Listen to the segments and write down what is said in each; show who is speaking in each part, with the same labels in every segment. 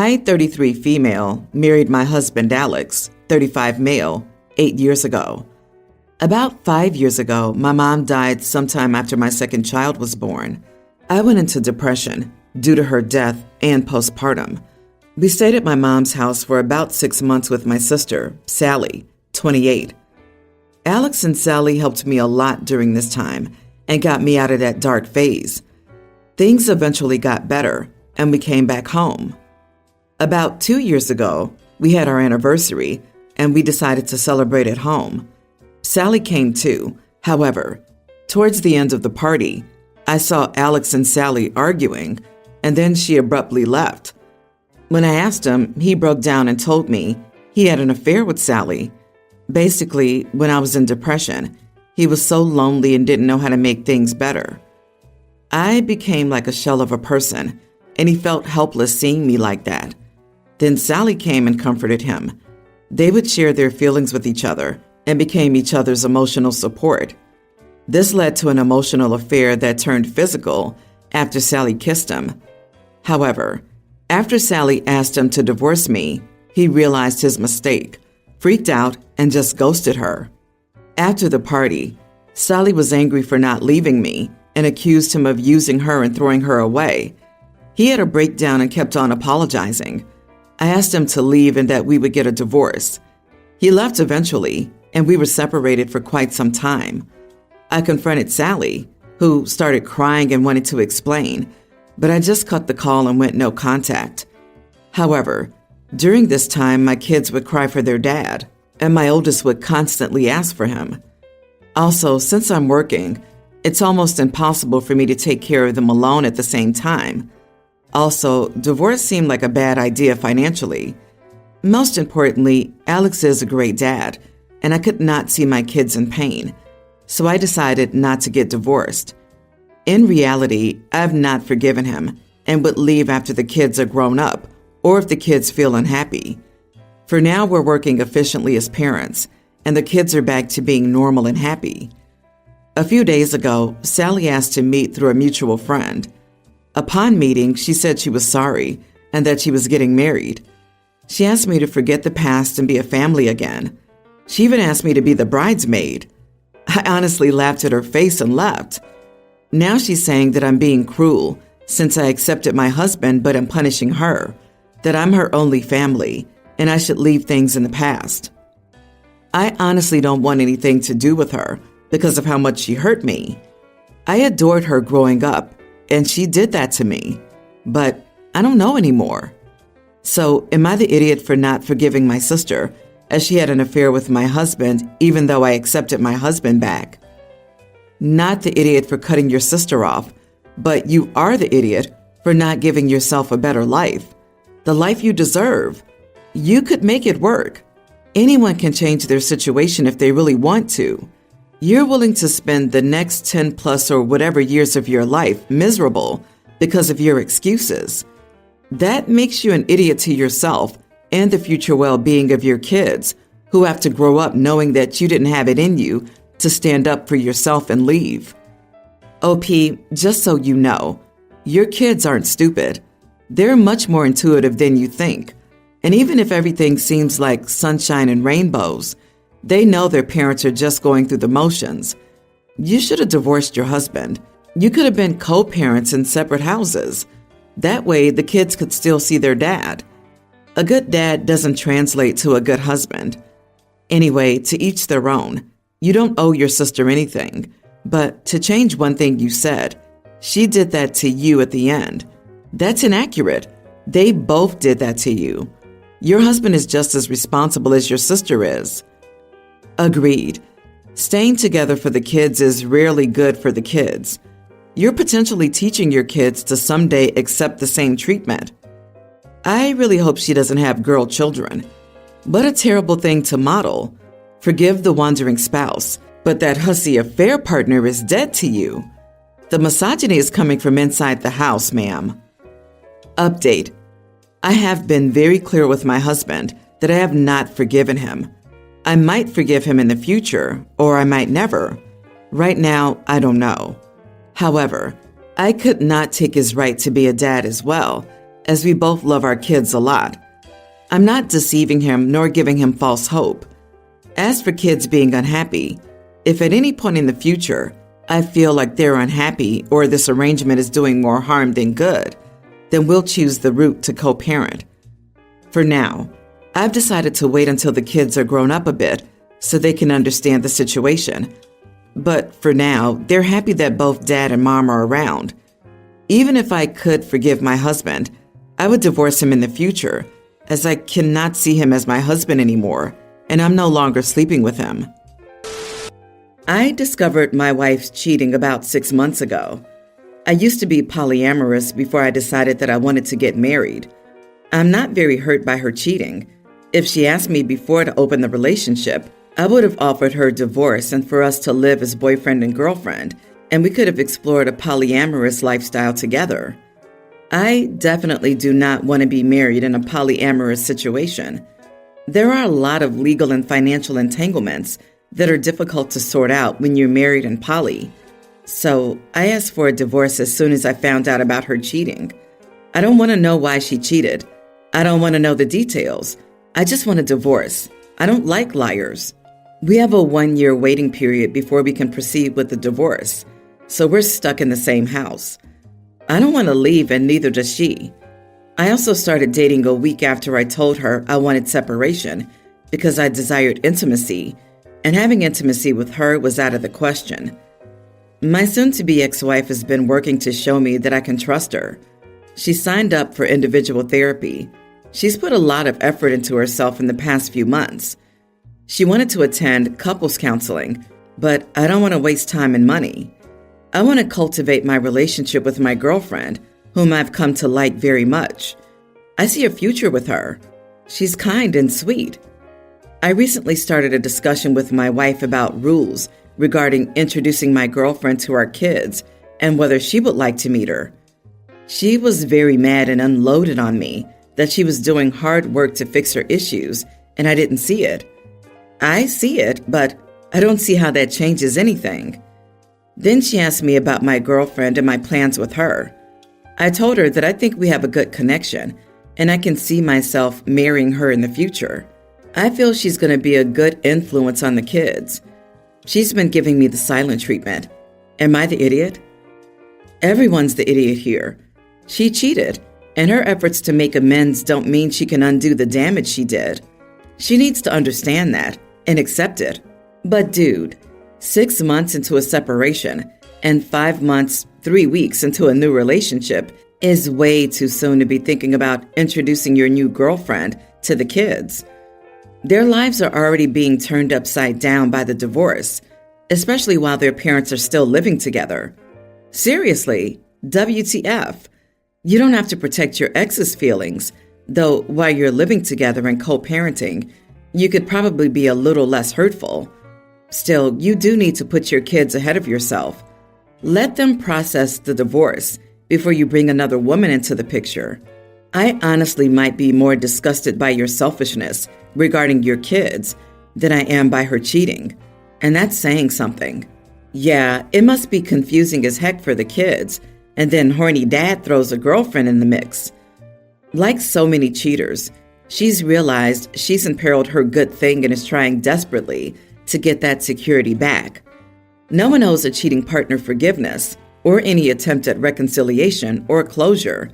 Speaker 1: I, 33 female, married my husband Alex, 35 male, 8 years ago. About 5 years ago, my mom died sometime after my second child was born. I went into depression due to her death and postpartum. We stayed at my mom's house for about 6 months with my sister, Sally, 28. Alex and Sally helped me a lot during this time and got me out of that dark phase. Things eventually got better, and we came back home. About 2 years ago, we had our anniversary, and we decided to celebrate at home. Sally came too. However, towards the end of the party, I saw Alex and Sally arguing, and then she abruptly left. When I asked him, he broke down and told me he had an affair with Sally. Basically, when I was in depression, he was so lonely and didn't know how to make things better. I became like a shell of a person, and he felt helpless seeing me like that. Then Sally came and comforted him. They would share their feelings with each other and became each other's emotional support. This led to an emotional affair that turned physical after Sally kissed him. However, after Sally asked him to divorce me, he realized his mistake, freaked out, and just ghosted her. After the party, Sally was angry for not leaving me and accused him of using her and throwing her away. He had a breakdown and kept on apologizing. I asked him to leave and that we would get a divorce. He left eventually, and we were separated for quite some time. I confronted Sally, who started crying and wanted to explain, but I just cut the call and went no contact. However, during this time, my kids would cry for their dad, and my oldest would constantly ask for him. Also, since I'm working, it's almost impossible for me to take care of them alone at the same time. Also, divorce seemed like a bad idea financially. Most importantly, Alex is a great dad, and I could not see my kids in pain, so I decided not to get divorced. In reality, I've not forgiven him and would leave after the kids are grown up or if the kids feel unhappy. For now, we're working efficiently as parents, and the kids are back to being normal and happy. A few days ago, Sally asked to meet through a mutual friend. Upon meeting, she said she was sorry and that she was getting married. She asked me to forget the past and be a family again. She even asked me to be the bridesmaid. I honestly laughed at her face and left. Now she's saying that I'm being cruel since I accepted my husband but am punishing her, that I'm her only family, and I should leave things in the past. I honestly don't want anything to do with her because of how much she hurt me. I adored her growing up, and she did that to me, but I don't know anymore. So am I the idiot for not forgiving my sister as she had an affair with my husband even though I accepted my husband back? Not the idiot for cutting your sister off, but you are the idiot for not giving yourself a better life, the life you deserve. You could make it work. Anyone can change their situation if they really want to. You're willing to spend the next 10 plus or whatever years of your life miserable because of your excuses. That makes you an idiot to yourself and the future well-being of your kids, who have to grow up knowing that you didn't have it in you to stand up for yourself and leave. OP, just so you know, your kids aren't stupid. They're much more intuitive than you think. And even if everything seems like sunshine and rainbows, they know their parents are just going through the motions. You should have divorced your husband. You could have been co-parents in separate houses. That way, the kids could still see their dad. A good dad doesn't translate to a good husband. Anyway, to each their own. You don't owe your sister anything. But to change one thing you said, she did that to you at the end. That's inaccurate. They both did that to you. Your husband is just as responsible as your sister is. Agreed. Staying together for the kids is rarely good for the kids. You're potentially teaching your kids to someday accept the same treatment. I really hope she doesn't have girl children. What a terrible thing to model. Forgive the wandering spouse, but that hussy affair partner is dead to you. The misogyny is coming from inside the house, ma'am. Update. I have been very clear with my husband that I have not forgiven him. I might forgive him in the future, or I might never. Right now, I don't know. However, I could not take his right to be a dad as well, as we both love our kids a lot. I'm not deceiving him nor giving him false hope. As for kids being unhappy, if at any point in the future I feel like they're unhappy or this arrangement is doing more harm than good, then we'll choose the route to co-parent. For now, I've decided to wait until the kids are grown up a bit so they can understand the situation. But for now, they're happy that both Dad and Mom are around. Even if I could forgive my husband, I would divorce him in the future, as I cannot see him as my husband anymore, and I'm no longer sleeping with him. I discovered my wife's cheating about 6 months ago. I used to be polyamorous before I decided that I wanted to get married. I'm not very hurt by her cheating. If she asked me before to open the relationship, I would have offered her divorce and for us to live as boyfriend and girlfriend, and we could have explored a polyamorous lifestyle together. I definitely do not want to be married in a polyamorous situation. There are a lot of legal and financial entanglements that are difficult to sort out when you're married and poly. So I asked for a divorce as soon as I found out about her cheating. I don't want to know why she cheated. I don't want to know the details. I just want a divorce. I don't like liars. We have a 1-year waiting period before we can proceed with the divorce, so we're stuck in the same house. I don't want to leave, and neither does she. I also started dating a week after I told her I wanted separation because I desired intimacy, and having intimacy with her was out of the question. My soon-to-be ex-wife has been working to show me that I can trust her. She signed up for individual therapy. She's put a lot of effort into herself in the past few months. She wanted to attend couples counseling, but I don't want to waste time and money. I want to cultivate my relationship with my girlfriend, whom I've come to like very much. I see a future with her. She's kind and sweet. I recently started a discussion with my wife about rules regarding introducing my girlfriend to our kids and whether she would like to meet her. She was very mad and unloaded on me that she was doing hard work to fix her issues, and I didn't see it. I see it, but I don't see how that changes anything. Then she asked me about my girlfriend and my plans with her. I told her that I think we have a good connection, and I can see myself marrying her in the future. I feel she's going to be a good influence on the kids. She's been giving me the silent treatment. Am I the idiot? Everyone's the idiot here. She cheated, and her efforts to make amends don't mean she can undo the damage she did. She needs to understand that and accept it. But dude, 6 months into a separation and 5 months, 3 weeks into a new relationship is way too soon to be thinking about introducing your new girlfriend to the kids. Their lives are already being turned upside down by the divorce, especially while their parents are still living together. Seriously, WTF? You don't have to protect your ex's feelings, though while you're living together and co-parenting, you could probably be a little less hurtful. Still, you do need to put your kids ahead of yourself. Let them process the divorce before you bring another woman into the picture. I honestly might be more disgusted by your selfishness regarding your kids than I am by her cheating, and that's saying something. Yeah, it must be confusing as heck for the kids, and then horny dad throws a girlfriend in the mix. Like so many cheaters, she's realized she's imperiled her good thing and is trying desperately to get that security back. No one owes a cheating partner forgiveness or any attempt at reconciliation or closure.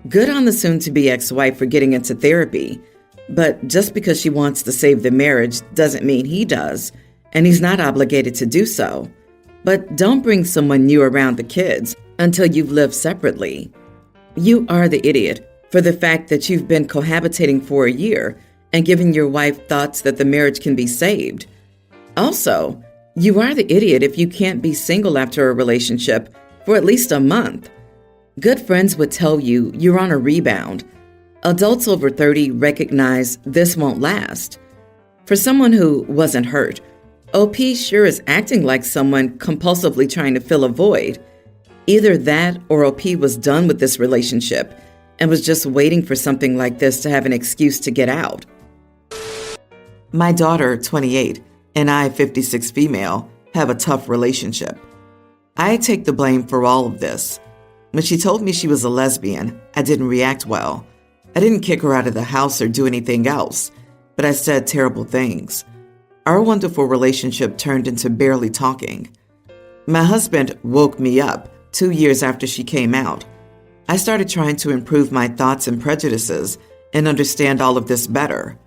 Speaker 1: Good on the soon-to-be ex-wife for getting into therapy, but just because she wants to save the marriage doesn't mean he does, and he's not obligated to do so. But don't bring someone new around the kids until you've lived separately. You are the idiot for the fact that you've been cohabitating for a year and giving your wife thoughts that the marriage can be saved. Also, you are the idiot if you can't be single after a relationship for at least a month. Good friends would tell you you're on a rebound. Adults over 30 recognize this won't last. For someone who wasn't hurt, OP sure is acting like someone compulsively trying to fill a void. Either that or OP was done with this relationship and was just waiting for something like this to have an excuse to get out. My daughter, 28, and I, 56 female, have a tough relationship. I take the blame for all of this. When she told me she was a lesbian, I didn't react well. I didn't kick her out of the house or do anything else, but I said terrible things. Our wonderful relationship turned into barely talking. My husband woke me up 2 years after she came out. I started trying to improve my thoughts and prejudices and understand all of this better.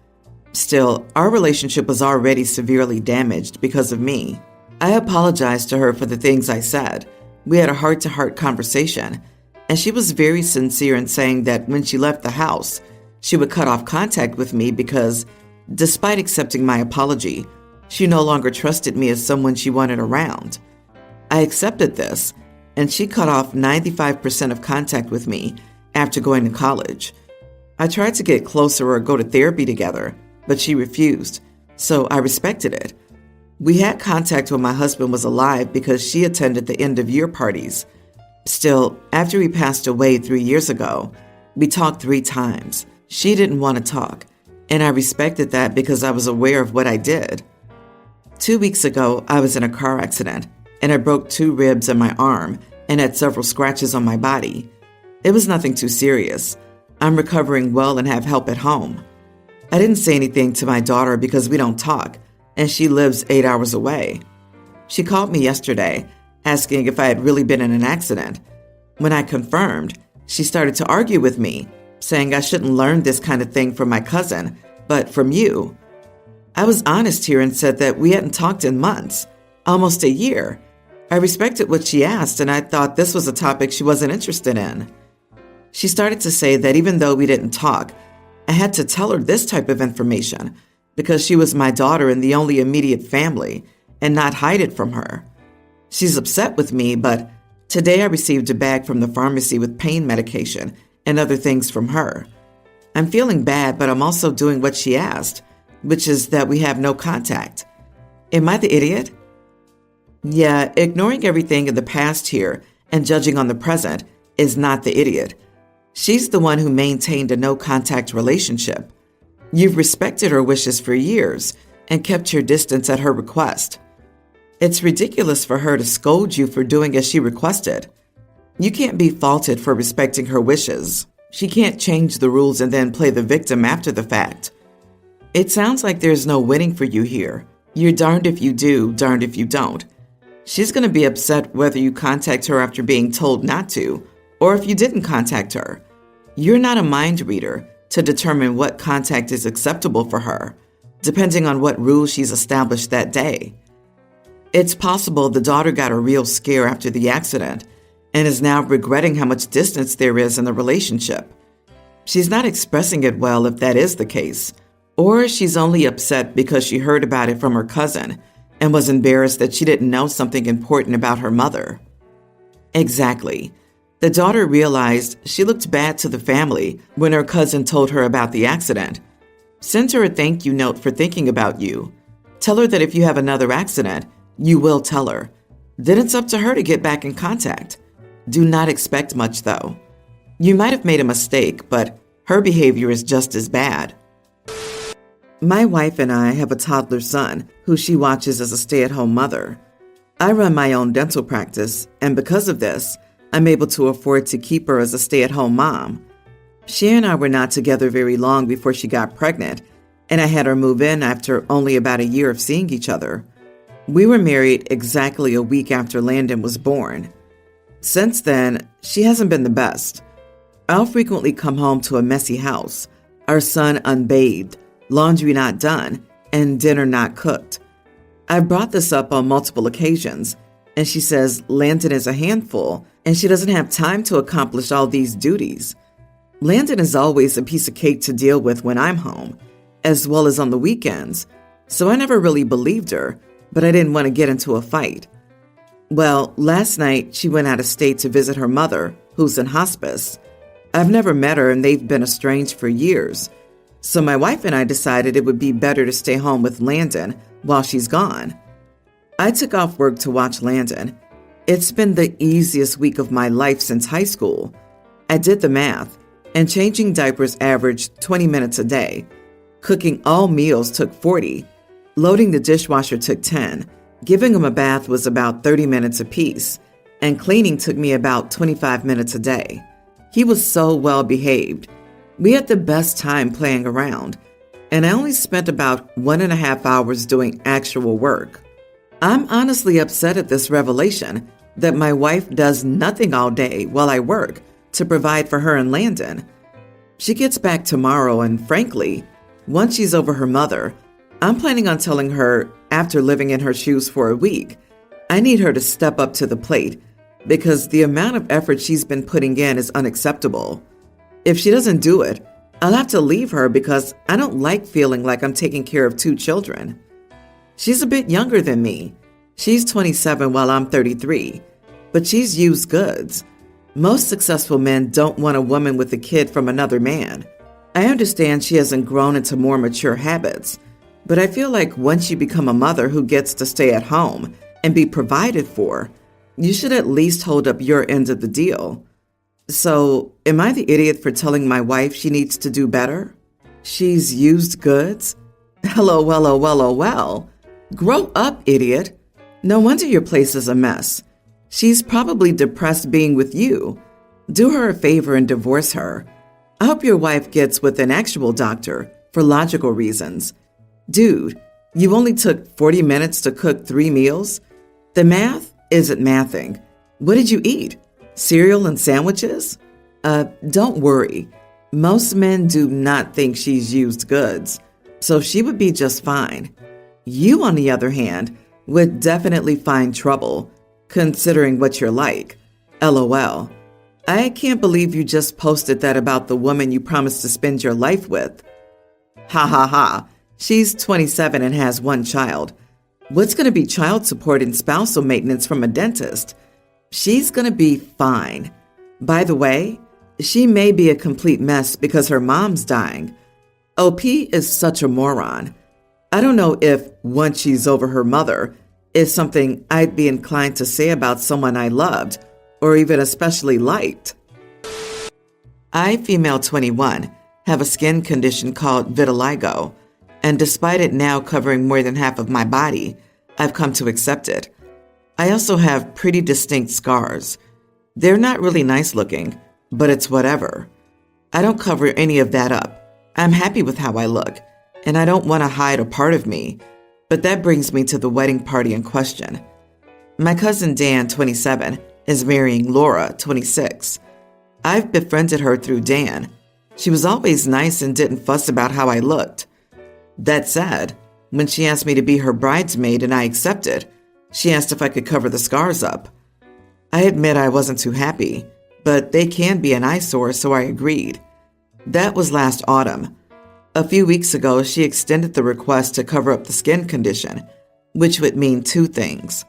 Speaker 1: Still, our relationship was already severely damaged because of me. I apologized to her for the things I said. We had a heart-to-heart conversation, and she was very sincere in saying that when she left the house, she would cut off contact with me because, despite accepting my apology, she no longer trusted me as someone she wanted around. I accepted this, and she cut off 95% of contact with me after going to college. I tried to get closer or go to therapy together, but she refused, so I respected it. We had contact when my husband was alive because she attended the end-of-year parties. Still, after he passed away 3 years ago, we talked 3 times. She didn't want to talk, and I respected that because I was aware of what I did. 2 weeks ago, I was in a car accident, and I broke 2 ribs in my arm and had several scratches on my body. It was nothing too serious. I'm recovering well and have help at home. I didn't say anything to my daughter because we don't talk, and she lives 8 hours away. She called me yesterday, asking if I had really been in an accident. When I confirmed, she started to argue with me, saying I shouldn't learn this kind of thing from my cousin, but from you. I was honest here and said that we hadn't talked in months, almost a year. I respected what she asked, and I thought this was a topic she wasn't interested in. She started to say that even though we didn't talk, I had to tell her this type of information because she was my daughter and the only immediate family, and not hide it from her. She's upset with me, but today I received a bag from the pharmacy with pain medication and other things from her. I'm feeling bad, but I'm also doing what she asked, which is that we have no contact. Am I the idiot? Yeah, ignoring everything in the past here and judging on the present is not the idiot. She's the one who maintained a no-contact relationship. You've respected her wishes for years and kept your distance at her request. It's ridiculous for her to scold you for doing as she requested. You can't be faulted for respecting her wishes. She can't change the rules and then play the victim after the fact. It sounds like there's no winning for you here. You're darned if you do, darned if you don't. She's going to be upset whether you contact her after being told not to, or if you didn't contact her. You're not a mind reader to determine what contact is acceptable for her, depending on what rules she's established that day. It's possible the daughter got a real scare after the accident and is now regretting how much distance there is in the relationship. She's not expressing it well if that is the case, or she's only upset because she heard about it from her cousin and was embarrassed that she didn't know something important about her mother. Exactly. The daughter realized she looked bad to the family when her cousin told her about the accident. Send her a thank you note for thinking about you. Tell her that if you have another accident, you will tell her. Then it's up to her to get back in contact. Do not expect much, though. You might have made a mistake, but her behavior is just as bad. My wife and I have a toddler son who she watches as a stay-at-home mother. I run my own dental practice, and because of this, I'm able to afford to keep her as a stay-at-home mom. She and I were not together very long before she got pregnant, and I had her move in after only about a year of seeing each other. We were married exactly a week after Landon was born. Since then, she hasn't been the best. I'll frequently come home to a messy house, our son unbathed, laundry not done, and dinner not cooked. I've brought this up on multiple occasions, and she says Landon is a handful and she doesn't have time to accomplish all these duties. Landon is always a piece of cake to deal with when I'm home, as well as on the weekends, so I never really believed her, but I didn't want to get into a fight. Well, last night she went out of state to visit her mother, who's in hospice. I've never met her and they've been estranged for years, so my wife and I decided it would be better to stay home with Landon while she's gone. I took off work to watch Landon. It's been the easiest week of my life since high school. I did the math, and changing diapers averaged 20 minutes a day. Cooking all meals took 40. Loading the dishwasher took 10. Giving him a bath was about 30 minutes apiece. and cleaning took me about 25 minutes a day. He was so well behaved. We had the best time playing around, and I only spent about 1.5 hours doing actual work. I'm honestly upset at this revelation that my wife does nothing all day while I work to provide for her and Landon. She gets back tomorrow, and frankly, once she's over her mother, I'm planning on telling her, after living in her shoes for a week, I need her to step up to the plate because the amount of effort she's been putting in is unacceptable. If she doesn't do it, I'll have to leave her because I don't like feeling like I'm taking care of 2 children. She's a bit younger than me. She's 27 while I'm 33, but she's used goods. Most successful men don't want a woman with a kid from another man. I understand she hasn't grown into more mature habits, but I feel like once you become a mother who gets to stay at home and be provided for, you should at least hold up your end of the deal. So, am I the idiot for telling my wife she needs to do better? She's used goods? LOL. Grow up, idiot. No wonder your place is a mess. She's probably depressed being with you. Do her a favor and divorce her. I hope your wife gets with an actual doctor for logical reasons. Dude, you only took 40 minutes to cook 3 meals? The math isn't mathing. What did you eat? Cereal and sandwiches? Don't worry. Most men do not think she's used goods, so she would be just fine. You, on the other hand, would definitely find trouble, considering what you're like. LOL. I can't believe you just posted that about the woman you promised to spend your life with. Ha ha ha. She's 27 and has 1 child. What's going to be child support and spousal maintenance from a dentist? She's going to be fine. By the way, she may be a complete mess because her mom's dying. OP is such a moron. I don't know if, once she's over her mother, is something I'd be inclined to say about someone I loved or even especially liked. I, female 21, have a skin condition called vitiligo, and despite it now covering more than half of my body, I've come to accept it. I also have pretty distinct scars. They're not really nice looking, but it's whatever. I don't cover any of that up. I'm happy with how I look, and I don't want to hide a part of me, but that brings me to the wedding party in question. My cousin Dan, 27, is marrying Laura, 26. I've befriended her through Dan. She was always nice and didn't fuss about how I looked. That said, when she asked me to be her bridesmaid and I accepted, she asked if I could cover the scars up. I admit I wasn't too happy, but they can be an eyesore, so I agreed. That was last autumn. A few weeks ago, she extended the request to cover up the skin condition, which would mean 2 things.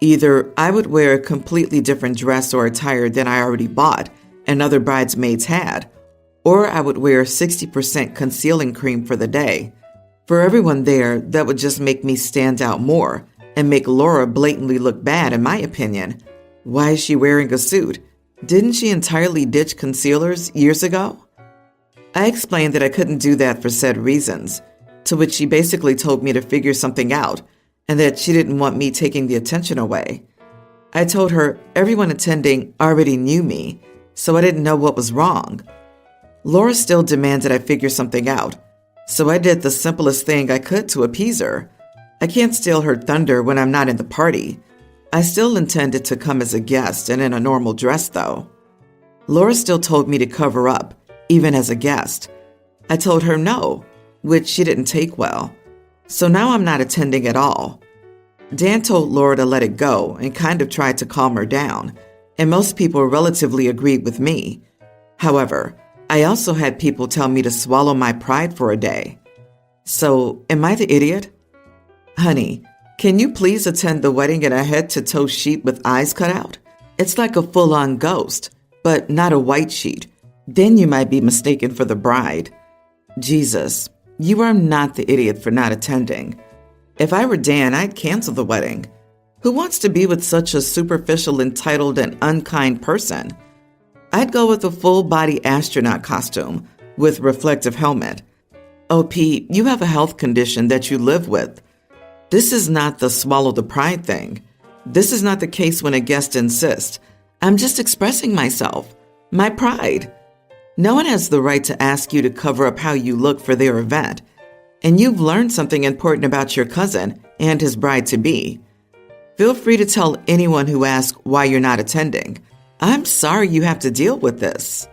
Speaker 1: Either I would wear a completely different dress or attire than I already bought and other bridesmaids had, or I would wear 60% concealing cream for the day. For everyone there, that would just make me stand out more and make Laura blatantly look bad, in my opinion. Why is she wearing a suit? Didn't she entirely ditch concealers years ago? I explained that I couldn't do that for said reasons, to which she basically told me to figure something out and that she didn't want me taking the attention away. I told her everyone attending already knew me, so I didn't know what was wrong. Laura still demanded I figure something out, so I did the simplest thing I could to appease her. I can't steal her thunder when I'm not in the party. I still intended to come as a guest and in a normal dress, though. Laura still told me to cover up, even as a guest. I told her no, which she didn't take well. So now I'm not attending at all. Dan told Laura to let it go and kind of tried to calm her down, and most people relatively agreed with me. However, I also had people tell me to swallow my pride for a day. So, am I the idiot? Honey, can you please attend the wedding in a head-to-toe sheet with eyes cut out? It's like a full-on ghost, but not a white sheet. Then you might be mistaken for the bride. Jesus, you are not the idiot for not attending. If I were Dan, I'd cancel the wedding. Who wants to be with such a superficial, entitled, and unkind person? I'd go with a full-body astronaut costume with reflective helmet. OP, you have a health condition that you live with. This is not the swallow the pride thing. This is not the case when a guest insists. I'm just expressing myself, my pride. No one has the right to ask you to cover up how you look for their event. And you've learned something important about your cousin and his bride-to-be. Feel free to tell anyone who asks why you're not attending. I'm sorry you have to deal with this.